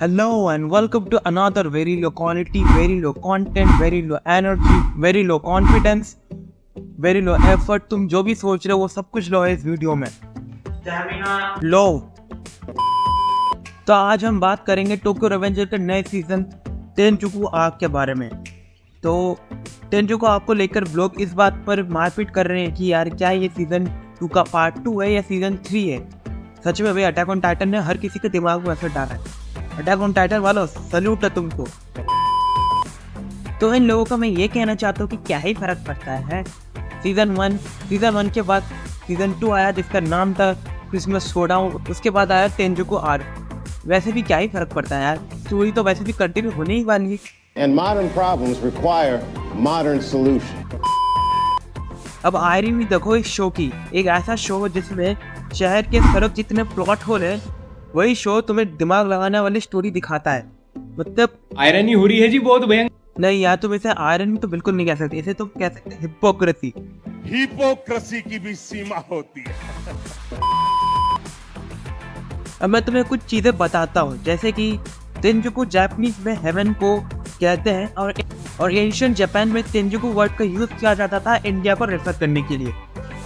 Hello and welcome to another very low quality, very low content, very low energy, very low confidence, very low effort. तुम जो भी सोच रहे हो वो सब कुछ लो है इस वीडियो में। लो। तो आज हम बात करेंगे टोक्यो रिवेंजर के नए सीजन टेनजुकु आर्क के बारे में। तो टेनजुकु आर्क को लेकर ब्लॉग इस बात पर मारपीट कर रहे हैं कि यार क्या ये सीजन 2 का पार्ट 2 है या सीजन 3 है। सच में भाई अटैक ऑन टाइटन ने हर किसी के दिमाग में असर डाला है। अटैक ऑन टाइटन वालों सल्यूट है तुमको। तो इन लोगों का मैं ये कहना चाहता हूँ कि क्या ही फर्क पड़ता है। सीजन 1 के बाद सीजन 2 आया जिसका नाम था क्रिसमस शोडाउन, उसके बाद आया टेनजुकु आर्क। वैसे भी क्या ही फर्क पड़ता है यार, स्टोरी तो वैसे भी कंटिन्यू होने ही वाली है। And modern problems require modern solution. अब आयरन भी देखो इस शो की, एक ऐसा शो जिसमें शहर के सड़क जितने प्लॉट होल है वही शो तुम्हें दिमाग लगाने वाली स्टोरी दिखाता है। मतलब आयरनी हो रही है जी बहुत भयंकर। नहीं यार, तुम इसे आयरन तो बिल्कुल नहीं कह सकते, इसे तो कह सकते हिपोक्रेसी। हिपोक्रेसी की भी सीमा होती है। अब मैं तुम्हें कुछ चीजें बताता हूँ, जैसे कि टेनजुकु जापानीज में हेवन को कहते हैं और एशियन जापान में टेनजुकु वर्ड का यूज किया जाता था इंडिया को रेफर करने के लिए।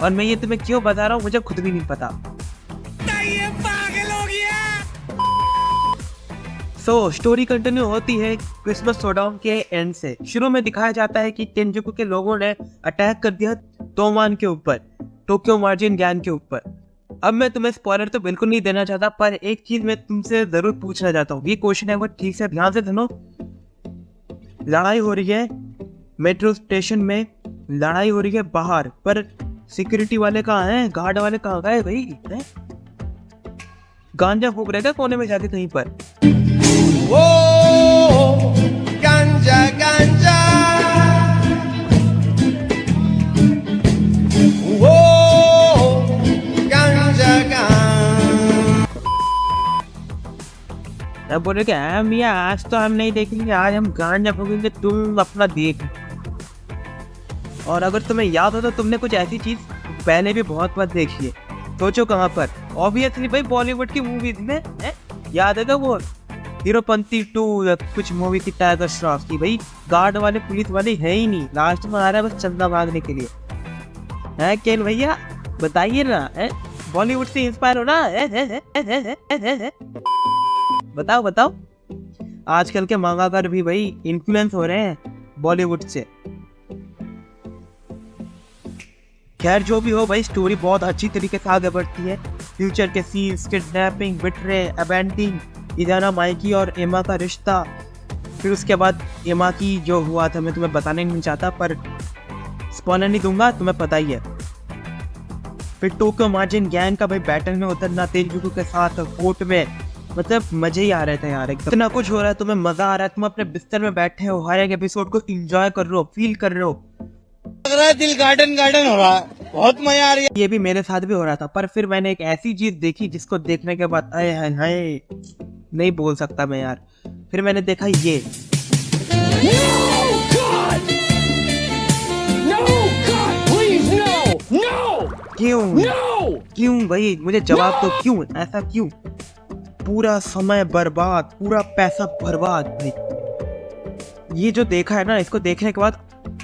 और मैं ये तुम्हें क्यों बता रहा हूँ मुझे खुद भी नहीं पता। स्टोरी कंटिन्यू होती है क्रिसमस शोडाउन के एंड से। शुरू में दिखाया जाता है कि टेनजुकु के लोगों ने अटैक कर दिया तोमान के ऊपर, टोक्यो मार्जिन गैंग के ऊपर। अब मैं तुम्हें स्पॉइलर तो बिल्कुल नहीं देना चाहता, पर एक चीज मैं तुमसे जरूर पूछना चाहता हूँ। ये क्वेश्चन है वो ठीक से ध्यान से सुनो। लड़ाई हो रही है मेट्रो स्टेशन में, लड़ाई हो रही है बाहर, पर सिक्योरिटी वाले कहाँ हैं, गार्ड वाले कहाँ गए भाई? गांजा फूक रहे क्या कोने में जाके कहीं पर? गांजा गांजा अब बोले कि मियाँ आज तो हम नहीं देखेंगे, आज हम गांजा फूकेंगे, तुम अपना देख। और अगर तुम्हें याद हो तो तुमने कुछ ऐसी चीज पहले भी बहुत बार देखी है, सोचो कहाँ पर? ऑब्वियसली भाई बॉलीवुड की मूवीज में याद है वो हीरोपंती 2 या कुछ मूवी थी टाइगर श्रॉफ की। भाई गार्ड वाले पुलिस वाले है ही नहीं, लास्ट में आ रहा है बस चंदा मांगने के लिए। है केल भैया बताइए ना, बॉलीवुड से इंस्पायर हो ना? बताओ बताओ। आजकल के मांगाकार भी भाई इन्फ्लुएंस हो रहे हैं बॉलीवुड से। खैर जो भी हो भाई, स्टोरी बहुत अच्छी तरीके से आगे बढ़ती है। फ्यूचर के सीन्स, किडनैपिंग, बिट्रे, अबैंडिंग, इजाना माइकी और एमा का रिश्ता, फिर उसके बाद एमा की जो हुआ था मैं तुम्हें बताने नहीं चाहता, पर स्पॉइलर नहीं दूंगा, तुम्हें पता ही है। फिर टोक्यो मार्जिन गैंग का भाई बैटल में उतरना टेनजुकु के साथ कोर्ट में, मतलब मजे ही आ रहे थे यार। इतना कुछ हो रहा है, तुम्हें मजा आ रहा है, तुम अपने बिस्तर में बैठे हो, हर एक एपिसोड को एंजॉय कर रहे हो, फील कर रहे हो। लग रहा है दिल गार्डन गार्डन हो रहा है, बहुत मजा आ रही है। ये भी मेरे साथ भी हो रहा था, पर फिर मैंने एक ऐसी चीज देखी जिसको देखने के बाद आए हाय नहीं बोल सकता मैं यार। फिर मैंने देखा ये क्यों भाई, मुझे जवाब दो क्यों, ऐसा क्यों? पूरा समय बर्बाद, पूरा पैसा बर्बाद भाई। ये जो देखा है ना, इसको देखने के बाद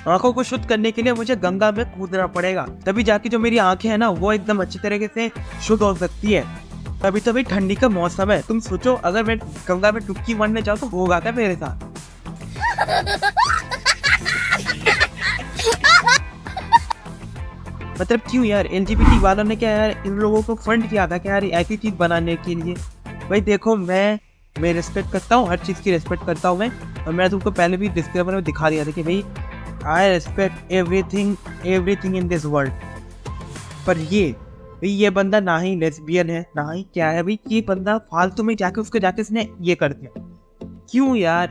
आंखों को शुद्ध करने के लिए मुझे गंगा में कूदना पड़ेगा, तभी जाके जो मेरी आंखें हैं ना वो एकदम अच्छी तरीके से शुद्ध हो सकती है। अभी तो भाई ठंडी का मौसम है, तुम सोचो अगर मैं गंगा में डुबकी मारने जाऊँ तो होगा क्या मेरे साथ? मतलब क्यों यार, एलजीबीटी वालों ने क्या यार इन लोगों को फंड किया था क्या यार ऐसी चीज बनाने के लिए? भाई देखो मैं रिस्पेक्ट करता हूँ, हर चीज की रिस्पेक्ट करता हूँ मैं, और मैंने तुमको पहले भी डिस्क्लेमर में दिखा दिया था कि भाई I respect everything in this world. पर ये बंदा ना ही लेस्बियन है ना ही क्या है भाई, ये बंदा फालतू में जाके इसने ये कर दिया क्यों यार?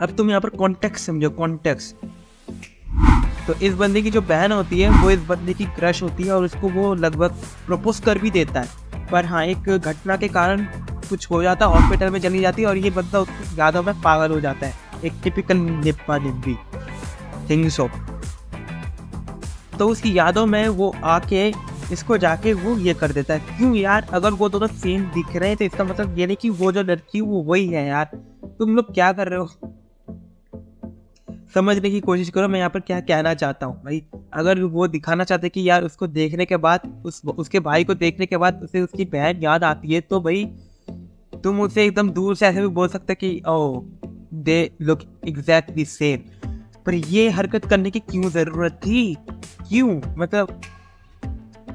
अब तुम यहाँ पर कॉन्टेक्स्ट समझो, कॉन्टेक्स्ट। तो इस बंदे की जो बहन होती है वो इस बंदे की क्रश होती है और उसको वो लगभग प्रपोज कर भी देता है, पर हाँ एक घटना के कारण कुछ हो जाता है, हॉस्पिटल में चली जाती है और ये बंदा उसकी यादों में पागल हो जाता है। एक टिपिकल निप्पा थिंग्स ऑफ। तो उसकी यादों में वो आके इसको जाके वो ये कर देता है। क्यों यार, अगर वो दोनों सेम दिख रहे हैं तो इसका मतलब ये नहीं कि वो जो लड़की वो वही है यार। तुम लोग क्या कर रहे हो, समझने की कोशिश करो मैं यहाँ पर क्या कहना चाहता हूँ भाई। अगर वो दिखाना चाहते कि यार उसको देखने के बाद उसके भाई को देखने के बाद उसे उसकी बहन याद आती है, तो भाई तुम उसे एकदम दूर से ऐसे भी बोल सकते कि ओह दे लुक एग्जैक्टली सेम। पर ये हरकत करने की क्यों जरूरत थी, क्यों, मतलब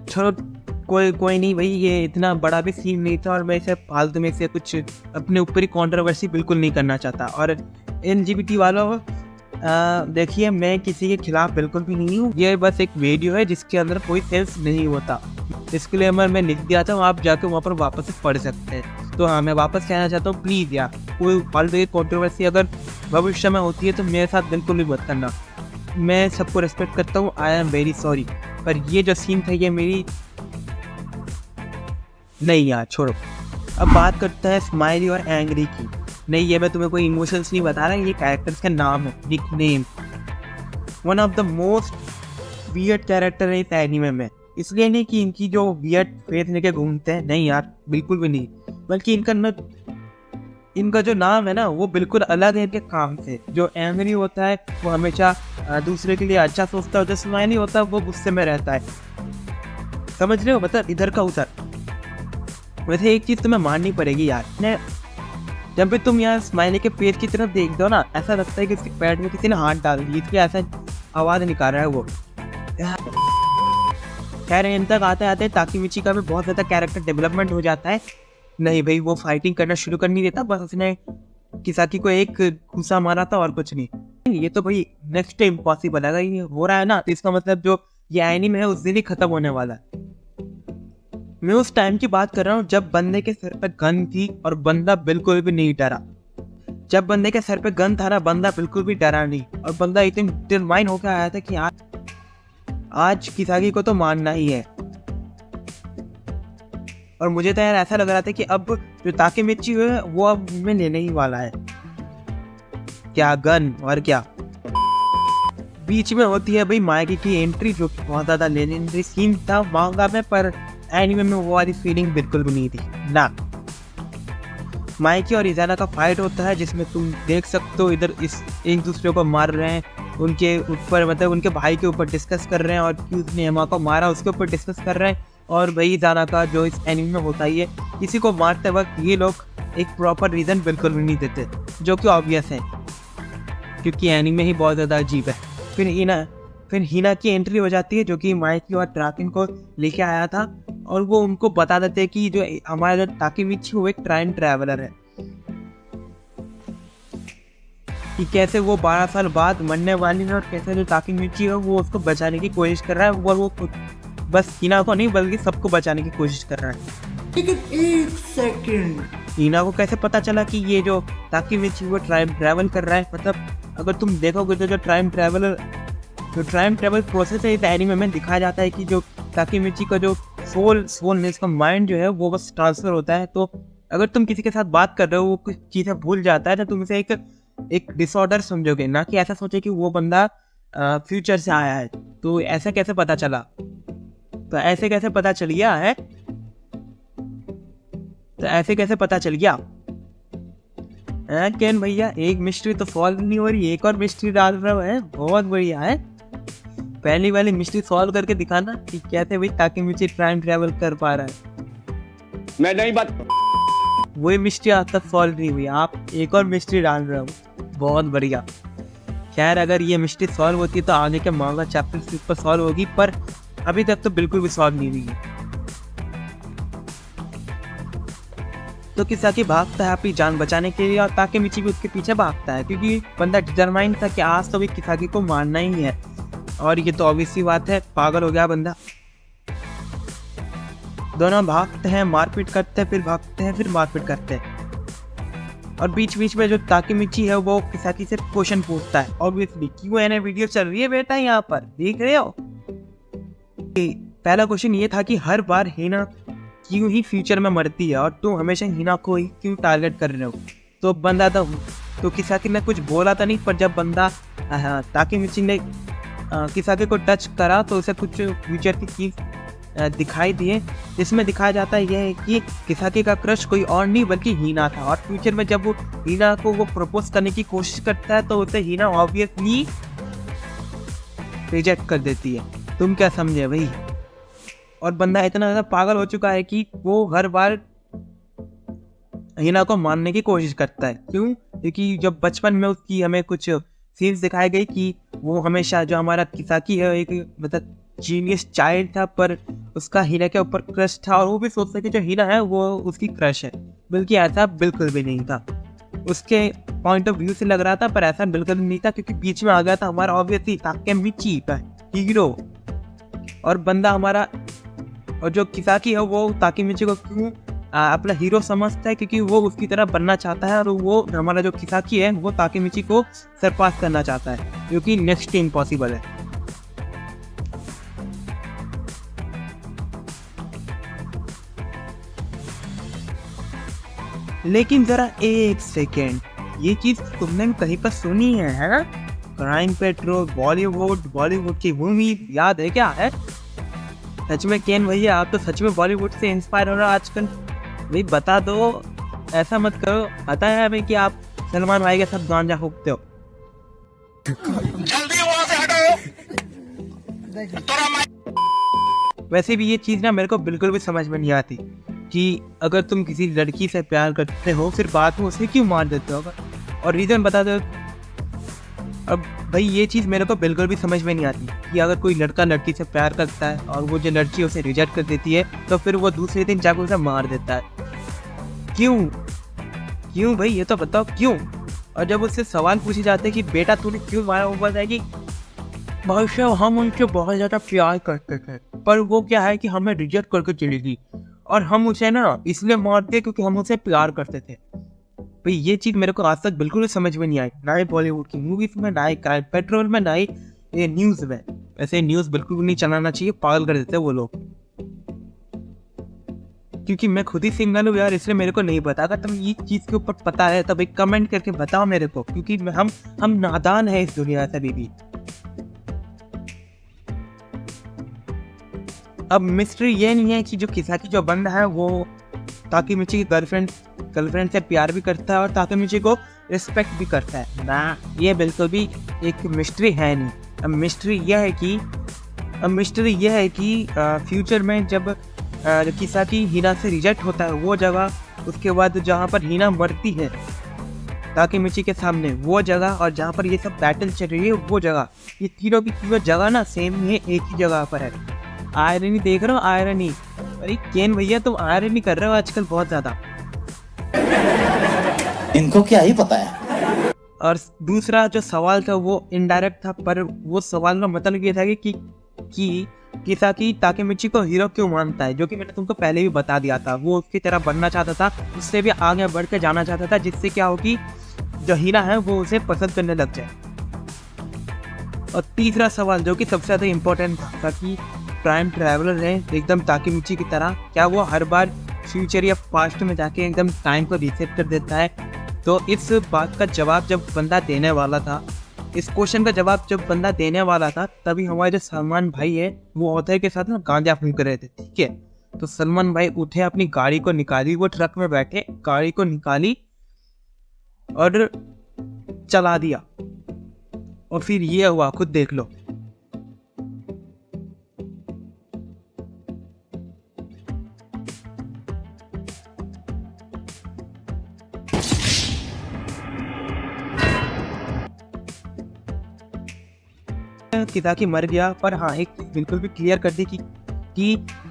छोड़ो, कोई नहीं भाई, ये इतना बड़ा भी सीन नहीं था और मैं इसे फालतू में से कुछ अपने ऊपर ही कंट्रोवर्सी बिल्कुल नहीं करना चाहता। और LGBT वालों देखिए, मैं किसी के खिलाफ बिल्कुल भी नहीं हूँ, ये बस एक वीडियो है जिसके अंदर कोई सेंस नहीं होता। डिस्क्लेमर मैं लिख दिया था, आप जाके वहाँ पर वापस से पढ़ सकते हैं। तो हाँ, मैं वापस कहना चाहता हूँ, प्लीज़ यार कोई फालतू की कंट्रोवर्सी अगर भविष्य में होती है तो मेरे साथ बिल्कुल भी मत करना। मैं सबको रिस्पेक्ट करता हूँ, आई एम वेरी सॉरी, पर ये जो सीन था ये मेरी नहीं यार, छोड़ो। अब बात करते हैं स्माइली और एंग्री की। नहीं, ये मैं तुम्हें कोई इमोशंस नहीं बता रहा, ये कैरेक्टर्स का नाम है, nickname. One of the most weird character है इस एनीमे में। इसलिए नहीं कि इनकी जो वियर्ड फेस लेके घूमते हैं, नहीं यार बिल्कुल भी नहीं, बल्कि इनका जो नाम है ना वो बिल्कुल अलग है इनके काम से। जो एंग्री होता है वो हमेशा दूसरे के लिए अच्छा सोचता है, जो स्माइली होता है वो गुस्से में रहता है। समझ रहे हो, मतलब इधर का उधर। वैसे एक चीज़ तुम्हें माननी पड़ेगी यार, जब भी तुम यार स्माइली के पेज की तरफ देखते हो ना, ऐसा लगता है कि उसके पैर में किसी ने हाथ डाल दिया, इसलिए ऐसा आवाज़ निकाल रहा है वो। खैर इन तक आते आते ताकीमिची का भी बहुत ज़्यादा कैरेक्टर डेवलपमेंट हो जाता है। नहीं भाई, वो फाइटिंग करना शुरू कर नहीं देता, बस उसने किसाकी को एक घूसा मारा था और कुछ नहीं। ये तो भाई नेक्स्ट इम्पॉसिबल है, ये हो रहा है ना, तो इसका मतलब जो ये एनीमे है उस दिन ही खत्म होने वाला है। मैं उस टाइम की बात कर रहा हूँ जब बंदे के सर पे गन थी और बंदा बिल्कुल भी नहीं डरा। जब बंदे के सर पे गन था ना, बंदा बिल्कुल भी डरा नहीं, और बंदा इतनी डिटरमाइन होकर आया था कि आज किसाकी को तो मारना ही है। और मुझे तो यार ऐसा लग रहा था कि अब जो ताकेमिची है वो अब में लेने ही वाला है, क्या गन और क्या। बीच में होती है भाई मायकी की एंट्री, जो बहुत ज्यादा लेजेंडरी सीन था मांगा में, पर एनीमे में वो वाली फीलिंग बिल्कुल भी नहीं थी ना। मायकी और इजाना का फाइट होता है जिसमें तुम देख सकते हो इधर इस एक दूसरे को मार रहे हैं, उनके ऊपर मतलब उनके भाई के ऊपर डिस्कस कर रहे हैं, और क्यों उसने एमा को मारा उसके ऊपर डिस्कस कर रहे हैं। और वही इजाना का जो इस एनीमे में होता ही है, किसी को मारते वक्त ये लोग एक प्रॉपर रीज़न बिल्कुल भी नहीं देते, जो कि ऑब्वियस है क्योंकि एनीमे ही बहुत ज़्यादा अजीब है। फिर हिना की एंट्री हो जाती है, जो कि मायकी और ट्राकिन को लेके आया था, और वो उनको बता देते हैं कि जो हमारा ताकेमिची वो एक टाइम ट्रैवलर है, कि कैसे वो 12 साल बाद मरने वाली है, और कैसे जो ताकेमिची है वो उसको बचाने की कोशिश कर रहा है, और वो बस हिना को नहीं बल्कि सबको बचाने की कोशिश कर रहा है। लेकिन एक सेकंड, हिना को कैसे पता चला कि ये जो ताकेमिची वो टाइम ट्रैवल कर रहा है? मतलब अगर तुम देखोगे तो जो टाइम ट्रैवल प्रोसेस है इस एनीमे में दिखाया जाता है कि जो ताकेमिची का जो सोल में इसका माइंड जो है वो बस ट्रांसफर होता है। तो अगर तुम किसी के साथ बात कर रहे हो वो कुछ चीज़ें भूल जाता है तो तुम इसे एक डिसऑर्डर समझोगे, ना कि ऐसा सोचे कि वो बंदा फ्यूचर से आया है। तो ऐसा कैसे पता चला? तो ऐसे कैसे पता चल गया है? तो ऐसे कैसे पता चल गया? केन भैया, एक मिस्ट्री तो सॉल्व नहीं हो रही, एक और मिस्ट्री डाल रहा है, बहुत बढ़िया है। पहली वाली मिस्ट्री सॉल्व करके दिखाना कि कैसे भाई ताकेमिची टाइम ट्रैवल कर पा रहा है। मैं नहीं बात, वही मिस्ट्री आज तक सॉल्व नहीं हुई, आप एक और मिस्ट्री डाल रहे हो, बहुत बढ़िया। खैर अगर ये मिस्ट्री सॉल्व होती है तो आगे के मांगा चैप्टर पर सॉल्व होगी, पर अभी तक तो बिल्कुल भी सॉल्व नहीं हुई है। तो किसाकी भागता है अपनी जान बचाने के लिए, और ताकेमिची भी उसके पीछे भागता है, क्योंकि बंदा डिटरमाइन था कि आज तो भी किसाकी को मारना ही है। और ये तो ऑब्वियस सी बात है, पागल हो गया बंदा। दोनों भागते हैं, मारपीट करते हैं, फिर भागते हैं, फिर मारपीट करते हैं। और बीच बीच में जो ताकेमिची है वो किसाकी से क्वेश्चन पूछता है, ऑब्वियसली क्यों वीडियो चल रही है बेटा, यहाँ पर देख रहे हो। पहला क्वेश्चन ये था कि हर बार हिना क्यों ही फ्यूचर में मरती है, और तुम हमेशा हिना को ही क्यों टारगेट कर रहे हो? तो बंदा तो किसाकी ने कुछ बोला था नहीं, पर जब बंदा ताकेमिची ने किसाकी को टच करा तो उसे कुछ फ्यूचर की चीज़ दिखाई दिए, जिसमें दिखाया जाता है यह है कि किसाकी का क्रश कोई और नहीं बल्कि हीना था। और फ्यूचर में जब वो हीना को वो प्रपोज करने की कोशिश करता है तो उसे हीना ऑब्वियसली रिजेक्ट कर देती है। तुम क्या समझे भाई? और बंदा इतना ज़्यादा पागल हो चुका है कि वो हर बार हीना को मारने की कोशिश करता है। क्यों? क्योंकि जब बचपन में उसकी हमें कुछ सीन्स दिखाए गए कि वो हमेशा, जो हमारा किसाकी है, एक मतलब जीनियस चाइल्ड था, पर उसका हीना के ऊपर क्रश था और वो भी सोचता कि जो हीना है वो उसकी क्रश है। बल्कि ऐसा बिल्कुल भी नहीं था। उसके पॉइंट ऑफ व्यू से लग रहा था, पर ऐसा बिल्कुल नहीं था, क्योंकि बीच में आ गया था हमारा ऑब्वियसली ताकेमिची का हीरो। और बंदा हमारा, और जो किसाकी है वो ताकेमिची को क्यों अपना हीरो समझता है? क्योंकि वो उसकी तरह बनना चाहता है, और वो हमारा जो किसाकी है वो ताकेमिची को सरपास करना चाहता है, जो कि नेक्स्ट इम्पॉसिबल है। लेकिन जरा एक सेकेंड, ये चीज तुमने भी कहीं पर सुनी है ना? क्राइम पेट्रोल, बॉलीवुड की मूवी याद है क्या है? सच में केन भैया, आप तो सच में बॉलीवुड से इंस्पायर हो रहे हो आजकल। भाई बता दो, ऐसा मत करो। पता है हमें कि आप सलमान भाई के साथ गांजा फूकते हो। वैसे भी ये चीज़ ना मेरे को बिल्कुल भी समझ में नहीं आती कि अगर तुम किसी लड़की से प्यार करते हो फिर बाद में उसे क्यों मार देते हो, और रीज़न बता दो। अब भाई ये चीज़ मेरे को बिल्कुल भी समझ में नहीं आती कि अगर कोई लड़का लड़की से प्यार करता है और वो जो लड़की उसे रिजेक्ट कर देती है तो फिर वो दूसरे दिन जाकर उसे मार देता है। क्यों भाई, ये तो बताओ क्यों? और जब उससे सवाल पूछे जाते हैं कि बेटा तूने क्यों मारा, वो बताया कि भाई हम उनसे बहुत ज़्यादा प्यार करते थे, पर वो क्या है कि हमें रिजेक्ट करके चली गई, और हम उसे ना इसलिए मारते क्योंकि हम उसे प्यार करते थे। भाई ये चीज़ मेरे को आज तक बिल्कुल भी समझ में नहीं आई, ना ही बॉलीवुड की मूवीज में, ना ही क्राइम पेट्रोल में, ना ही ये न्यूज़ में। ऐसे न्यूज़ बिल्कुल भी नहीं चलाना चाहिए, पागल कर देते हैं वो लोग। क्योंकि मैं खुद ही सिंगल हूँ यार, इसलिए मेरे को नहीं पता। अगर तुम ये चीज़ के ऊपर पता है तब एक कमेंट करके बताओ मेरे को, क्योंकि हम नादान है इस दुनिया से अभी भी। अब मिस्ट्री ये नहीं है कि जो किसाकी जो बंदा है वो ताकेमिची की गर्लफ्रेंड से प्यार भी करता है और ताकेमिची को रिस्पेक्ट भी करता है ना, ये बिल्कुल भी एक मिस्ट्री है नहीं। अब मिस्ट्री यह है कि फ्यूचर में जब किसाकी हीना से रिजेक्ट होता है वो जगह, उसके बाद जहाँ पर हीना मरती है ताकेमिची के सामने वो जगह, और जहाँ पर ये सब बैटल चल रही है वो जगह, ये तीनों की तीनों जगह ना सेम ही एक ही जगह पर है। आयरनी देख रहे हो? आयरनी। अरे केन भैया तुम आयरनी कर रहे हो आजकल बहुत ज्यादा। इनको क्या ही पता है। और दूसरा जो सवाल था वो इनडायरेक्ट था, पर वो सवाल का मतलब ये था कि किसाकी ताकेमिची को हीरो क्यों मानता है, जो कि मैंने तुमको पहले भी बता दिया था। वो उसकी तरह बनना चाहता था, उससे भी आगे बढ़ के जाना चाहता था, जिससे क्या हो कि जो हीरा है वो उसे पसंद करने लग जाए। और तीसरा सवाल जो कि सबसे ज़्यादा इम्पोर्टेंट था कि टाइम ट्रैवलर है एकदम ताकेमिची की तरह, क्या वो हर बार फ्यूचर या पास्ट में जाके एकदम टाइम को रीसेट कर देता है? तो इस बात का जवाब जब बंदा देने वाला था, इस क्वेश्चन का जवाब जब बंदा देने वाला था, तभी हमारे जो सलमान भाई है वो ऑथर के साथ ना गांजा फूंक रहे थे। ठीक है, तो सलमान भाई उठे, अपनी गाड़ी को निकाली, वो ट्रक में बैठे, गाड़ी को निकाली और चला दिया। और फिर ये हुआ, खुद देख लो। किसाकी मर गया, पर हाँ एक बिल्कुल भी क्लियर कर दी कि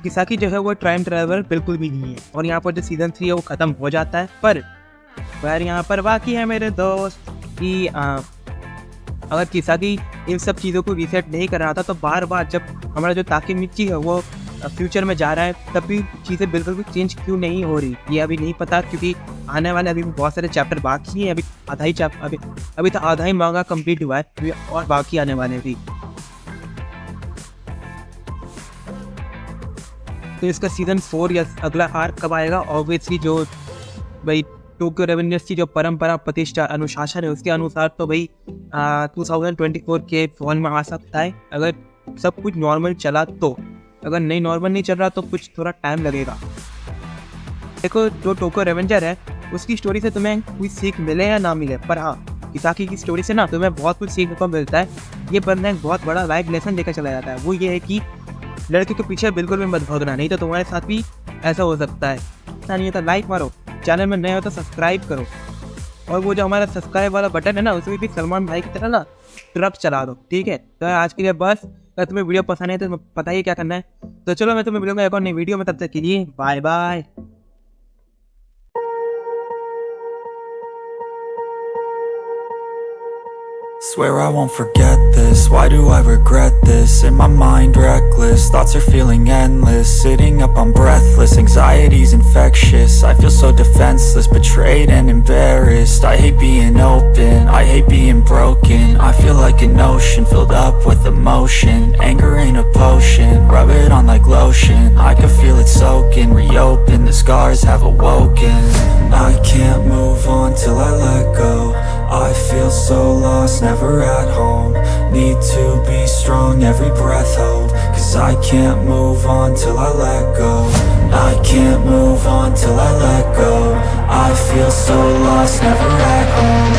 किसाकी जो है वो टाइम ट्रैवलर बिल्कुल भी नहीं है। और यहाँ पर जो सीजन 3 है वो खत्म हो जाता है। पर यहाँ पर बाकी है मेरे दोस्त कि अगर किसाकी इन सब चीज़ों को रीसेट नहीं कर रहा था तो बार बार जब हमारा जो ताकेमिची है वो फ्यूचर में जा रहा है तब भी चीज़ें बिल्कुल भी चेंज क्यों नहीं हो रही, ये अभी नहीं पता। क्योंकि आने वाले अभी बहुत सारे चैप्टर बाकी हैं, अभी तो आधा ही मांगा कंप्लीट हुआ है, अभी और बाकी आने वाले भी। तो इसका सीजन 4 या अगला आर्क कब आएगा? ऑब्वियसली जो भाई टोक्यो रेवेन्यूज की जो परंपरा, प्रतिष्ठा, अनुशासन है उसके अनुसार तो भाई 2024 के फॉल में आ सकता है, अगर सब कुछ नॉर्मल चला तो। अगर नहीं नॉर्मल नहीं चल रहा तो कुछ थोड़ा टाइम लगेगा। देखो जो टोक्यो रेवेंजर है उसकी स्टोरी से तुम्हें कोई सीख मिले या ना मिले, पर हाँ किसाकी की स्टोरी से ना तुम्हें बहुत कुछ सीखने को मिलता है। ये बंदा एक बहुत बड़ा लाइफ लेसन देकर चला जाता है, वो ये है कि लड़के के पीछे बिल्कुल भी मत भागना, नहीं तो तुम्हारे साथ भी ऐसा हो सकता है। ऐसा नहीं होता, लाइक मारो, चैनल में नए हो तो सब्सक्राइब करो, और वो जो हमारा सब्सक्राइब वाला बटन है ना उसमें भी सलमान भाई की तरह ना ट्रक चला दो, ठीक है। तो आज के लिए बस, अगर तुम्हें वीडियो पसंद है तो पता ही क्या करना है। तो चलो मैं तुम्हें मिलूंगा एक और नई वीडियो में, तब तक के लिए bye bye. Swear I won't forget this, why do I regret this? In my mind reckless, thoughts are feeling endless. Sitting up I'm breathless, anxiety's infectious. I feel so defenseless, betrayed and embarrassed. I hate being open, I hate being broken. I feel like an ocean filled up with emotion. Anger ain't a potion, rub it on like lotion. I can feel it soaking, reopen, the scars have awoken. I can't move on till I let go. I feel so lost, never at home. Need to be strong, every breath hold. Cause I can't move on till I let go. I can't move on till I let go. I feel so lost, never at home.